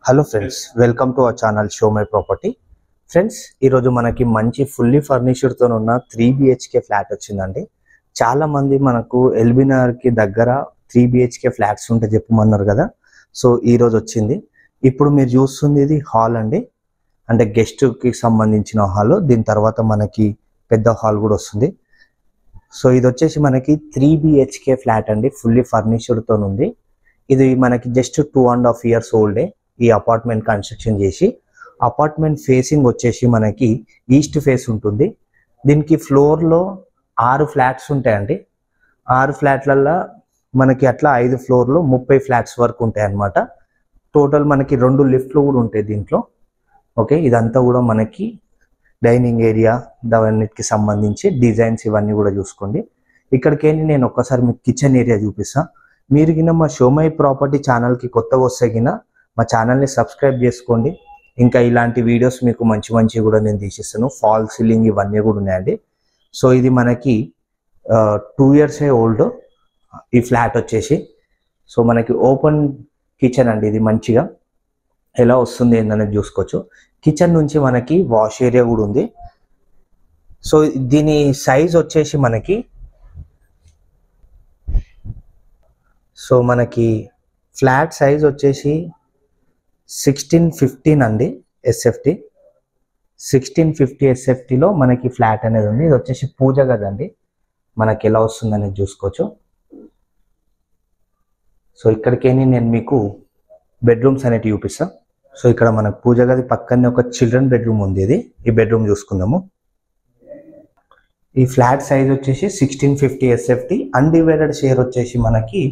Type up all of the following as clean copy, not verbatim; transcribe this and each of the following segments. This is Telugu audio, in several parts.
Hello friends, welcome to our channel show my property. Friends, ఈరోజు మనకి మంచి ఫుల్లీ ఫర్నిష్డ్తో ఉన్న 3 BHK ఫ్లాట్ వచ్చిందండి. చాలా మంది మనకు ఎల్బీనగర్కి దగ్గర 3 BHK ఫ్లాట్స్ ఉంటే చెప్పమన్నారు కదా. సో ఈరోజు వచ్చింది. ఇప్పుడు మీరు చూస్తుంది ఇది హాల్ అండి, అంటే గెస్ట్కి సంబంధించిన హాల్. దీని తర్వాత మనకి పెద్ద హాల్ కూడా వస్తుంది. సో ఇది వచ్చేసి మనకి 3 BHK ఫ్లాట్ అండి, ఫుల్లీ ఫర్నిష్డ్తో ఉంది. ఇది మనకి జస్ట్ 2.5 years ఓల్డే ఈ అపార్ట్మెంట్ కన్స్ట్రక్షన్ చేసి. అపార్ట్మెంట్ ఫేసింగ్ వచ్చేసి మనకి ఈస్ట్ ఫేస్ ఉంటుంది. దీనికి ఫ్లోర్లో 6 ఫ్లాట్స్ ఉంటాయండి. 6 ఫ్లాట్లల్లో మనకి అట్లా 5 ఫ్లోర్లు 30 ఫ్లాట్స్ వరకు ఉంటాయి అన్నమాట. టోటల్ మనకి 2 లిఫ్ట్లు కూడా ఉంటాయి దీంట్లో. ఓకే, ఇదంతా కూడా మనకి డైనింగ్ ఏరియా దానికి సంబంధించి డిజైన్స్ ఇవన్నీ కూడా చూసుకోండి. ఇక్కడికి నేను ఒక్కసారి మీకు కిచెన్ ఏరియా చూపిస్తాను. మీరు గిన మా షో మై ప్రాపర్టీ ఛానల్కి కొత్తగా వస్తే గిన మా ఛానల్ని సబ్స్క్రైబ్ చేసుకోండి. ఇంకా ఇలాంటి వీడియోస్ మీకు మంచి కూడా నేను తీసిస్తాను. ఫాల్ సీలింగ్ ఇవన్నీ కూడా ఉన్నాయండి. సో ఇది మనకి 2 years ఓల్డ్ ఈ ఫ్లాట్ వచ్చేసి. సో మనకి ఓపెన్ కిచెన్ అండి, ఇది మంచిగా ఎలా వస్తుంది ఏందనేది చూసుకోవచ్చు. కిచెన్ నుంచి మనకి వాష్ ఏరియా కూడా ఉంది. సో దీని సైజ్ వచ్చేసి మనకి ఫ్లాట్ సైజ్ వచ్చేసి 1615 అండి, SFT 1650 SFTలో మనకి ఫ్లాట్ అనేది ఉంది. ఇది వచ్చేసి పూజ గది అండి, మనకి ఎలా వస్తుంది అనేది చూసుకోవచ్చు. సో ఇక్కడికి నేను మీకు బెడ్రూమ్స్ అనేవి చూపిస్తాను. సో ఇక్కడ మనకు పూజ గది పక్కనే ఒక చిల్డ్రన్ బెడ్రూమ్ ఉంది. ఈ బెడ్రూమ్ చూసుకుందాము. ఈ ఫ్లాట్ సైజ్ వచ్చేసి 1650 SFT. అన్డివైడెడ్ షేర్ వచ్చేసి మనకి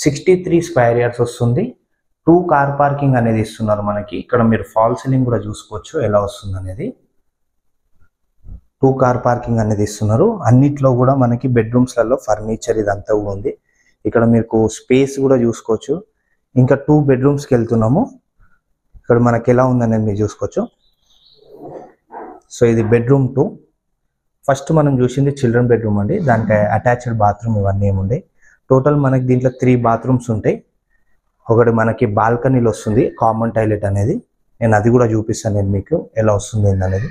63 square yards వస్తుంది. 2 కార్ పార్కింగ్ అనేది ఇస్తున్నారు మనకి. ఇక్కడ మీరు ఫాల్ సీలింగ్ కూడా చూసుకోవచ్చు ఎలా వస్తుంది అనేది. 2 కార్ పార్కింగ్ అనేది ఇస్తున్నారు. అన్నిట్లో కూడా మనకి బెడ్రూమ్స్లలో ఫర్నిచర్ ఇదంతా కూడా ఉంది. ఇక్కడ మీకు స్పేస్ కూడా చూసుకోవచ్చు. ఇంకా 2 bedrooms వెళ్తున్నాము. ఇక్కడ మనకి ఎలా ఉందనేది మీరు చూసుకోవచ్చు. సో ఇది బెడ్రూమ్ 2. ఫస్ట్ మనం చూసింది చిల్డ్రన్ బెడ్రూమ్ అండి, దానికి అటాచ్డ్ బాత్రూమ్ ఇవన్నీ ఏముండే. టోటల్ మనకి దీంట్లో 3 bathrooms ఉంటాయి. ఒకటి మనకి బాల్కనీలో వస్తుంది కామన్ టాయిలెట్ అనేది. నేను అది కూడా చూపిస్తాను నేను మీకు ఎలా వస్తుంది ఏందనేది.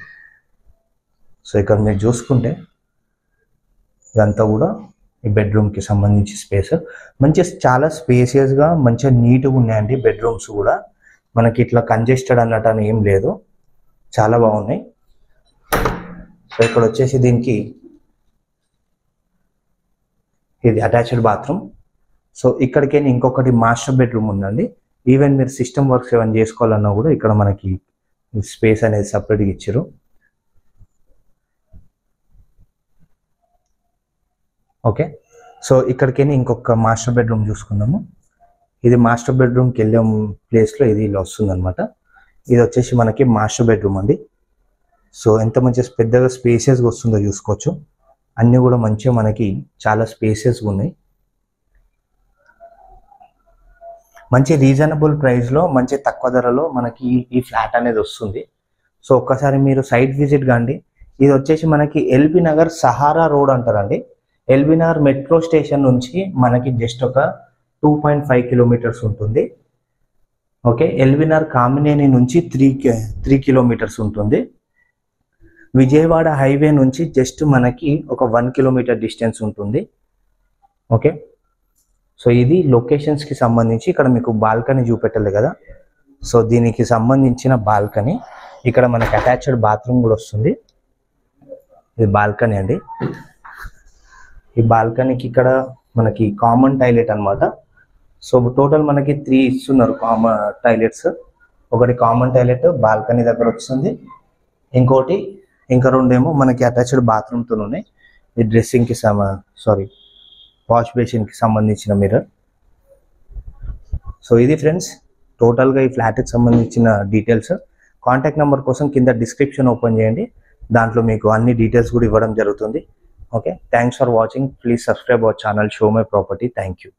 సో ఇక్కడ మీరు చూసుకుంటే ఇదంతా కూడా ఈ బెడ్రూమ్కి సంబంధించి స్పేస్ మంచిగా చాలా స్పేసియస్గా మంచిగా నీట్గా ఉన్నాయండి. బెడ్రూమ్స్ కూడా మనకి ఇట్లా కంజెస్టెడ్ అన్నట్టు అని ఏం లేదు, చాలా బాగున్నాయి. సో ఇక్కడ వచ్చేసి దీనికి ఇది అటాచ్డ్ బాత్రూమ్. సో ఇక్కడికి ఇంకొకటి మాస్టర్ బెడ్రూమ్ ఉందండి. ఈవెన్ మీరు సిస్టమ్ వర్క్స్ ఏమైనా చేసుకోవాలన్నా కూడా ఇక్కడ మనకి స్పేస్ అనేది సపరేట్గా ఇచ్చారు. ఓకే, సో ఇక్కడికి ఇంకొక మాస్టర్ బెడ్రూమ్ చూసుకుందాము. ఇది మాస్టర్ బెడ్రూమ్కి వెళ్ళే ప్లేస్లో ఇది ఇలా వస్తుంది అనమాట. ఇది వచ్చేసి మనకి మాస్టర్ బెడ్రూమ్ అండి. సో ఎంత మంచిగా పెద్దగా స్పేసియస్గా వస్తుందో చూసుకోవచ్చు. అన్నీ కూడా మంచిగా మనకి చాలా స్పేసియస్గా ఉన్నాయి. మంచి రీజనబుల్ ప్రైస్లో మంచి తక్కువ ధరలో మనకి ఈ ఫ్లాట్ అనేది వస్తుంది. సో ఒక్కసారి మీరు సైట్ విజిట్ కాండి. ఇది వచ్చేసి మనకి ఎల్బీ నగర్ సహారా రోడ్ అంటారండి. ఎల్బీ నగర్ మెట్రో స్టేషన్ నుంచి మనకి జస్ట్ ఒక 2.5 kilometers ఉంటుంది. ఓకే, ఎల్బీ నగర్ కామినేని నుంచి 3 kilometers ఉంటుంది. విజయవాడ హైవే నుంచి జస్ట్ మనకి ఒక 1 kilometer డిస్టెన్స్ ఉంటుంది. ఓకే, సో ఇది లొకేషన్స్కి సంబంధించి. ఇక్కడ మీకు బాల్కనీ చూపెట్టాలి కదా. సో దీనికి సంబంధించిన బాల్కనీ. ఇక్కడ మనకి అటాచ్డ్ బాత్రూమ్ కూడా వస్తుంది. ఇది బాల్కనీ అండి. ఈ బాల్కనీకి ఇక్కడ మనకి కామన్ టాయిలెట్ అనమాట. సో టోటల్ మనకి 3 ఇస్తున్నారు కామన్ టాయిలెట్స్. ఒకటి కామన్ టాయిలెట్ బాల్కనీ దగ్గర వస్తుంది, ఇంకా 2 ఏమో మనకి అటాచ్డ్ బాత్రూమ్తో ఉన్నాయి. ఈ డ్రెస్సింగ్కి వాష్ బేసిన్కి సంబంధించిన మిర్రర్. సో ఇది ఫ్రెండ్స్ టోటల్గా ఈ ఫ్లాట్కి సంబంధించిన డీటెయిల్స్. కాంటాక్ట్ నెంబర్ కోసం కింద డిస్క్రిప్షన్ ఓపెన్ చేయండి, దాంట్లో మీకు అన్ని డీటెయిల్స్ కూడా ఇవ్వడం జరుగుతుంది. Okay, thanks for watching. Please subscribe our channel show my property. Thank you.